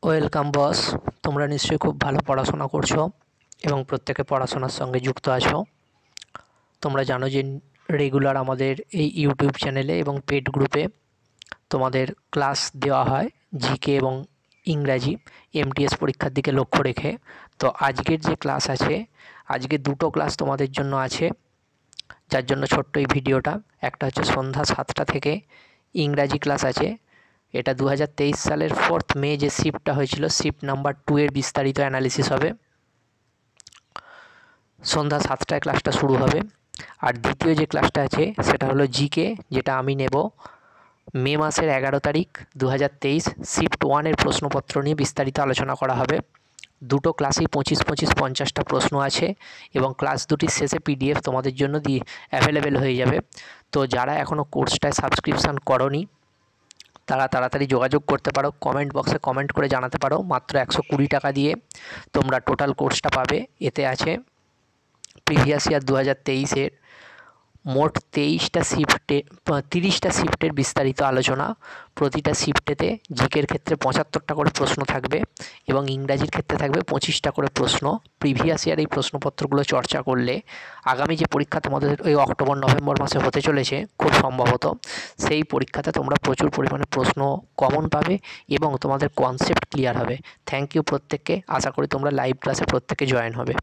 Welcome boss. তোমরা নিশ্চয়ই খুব ভালো পড়াশোনা করছো এবং প্রত্যেকে পড়াশোনার সঙ্গে যুক্ত আছো। তোমরা জানো যে রেগুলার আমাদের এই ইউটিউব চ্যানেলে এবং পেড গ্রুপে তোমাদের ক্লাস দেওয়া হয় জিকে এবং ইংরাজি এমটিএস পরীক্ষার দিকে লক্ষ্য রেখে। তো আজকের যে ক্লাস আছে, আজকে দুটো ক্লাস তোমাদের জন্য আছে, যার জন্য ছোট্ট এই ভিডিওটা। একটা হচ্ছে সন্ধ্যা 7টা থেকে ইংরাজি ক্লাস আছে। এটা 2023 সালের 4 মে যে শিফটটা হয়েছিল, শিফট নাম্বার 2 এর বিস্তারিত অ্যানালিসিস হবে। সন্ধ্যা 7টায় ক্লাসটা শুরু হবে। আর দ্বিতীয় যে ক্লাসটা আছে সেটা হলো জিকে, যেটা আমি নেব মে মাসের 11 তারিখ 2023, শিফট 1 এর প্রশ্নপত্র নিয়ে বিস্তারিত আলোচনা করা হবে। দুটো ক্লাসেই 25-50টা প্রশ্ন আছে এবং ক্লাস দুটির শেষে পিডিএফ তোমাদের জন্য অ্যাভেলেবেল হয়ে যাবে। তো যারা এখনও কোর্সটায় সাবস্ক্রিপশান করোনি তারা তাড়াতাড়ি যোগাযোগ করতে পারো, কমেন্ট বক্সে কমেন্ট করে জানাতে পারো। মাত্র 120 টাকা দিয়ে তোমরা টোটাল কোর্সটা পাবে। এতে আছে প্রিভিয়াস ইয়ার 2023-এর মোট 30টা শিফটের বিস্তারিত আলোচনা। প্রতিটা শিফটেতে জিকের ক্ষেত্রে 75টা করে প্রশ্ন থাকবে এবং ইংরাজির ক্ষেত্রে থাকবে 25টা করে প্রশ্ন। প্রিভিয়াস ইয়ার এই প্রশ্নপত্রগুলো চর্চা করলে আগামী যে পরীক্ষা তোমাদের ওই অক্টোবর-নভেম্বর মাসে হতে চলেছে খুব সম্ভবত, সেই পরীক্ষাতে তোমরা প্রচুর পরিমাণে প্রশ্ন কমন পাবে এবং তোমাদের কনসেপ্ট ক্লিয়ার হবে। থ্যাংক ইউ প্রত্যেককে। আশা করি তোমরা লাইভ ক্লাসে প্রত্যেকে জয়েন হবে।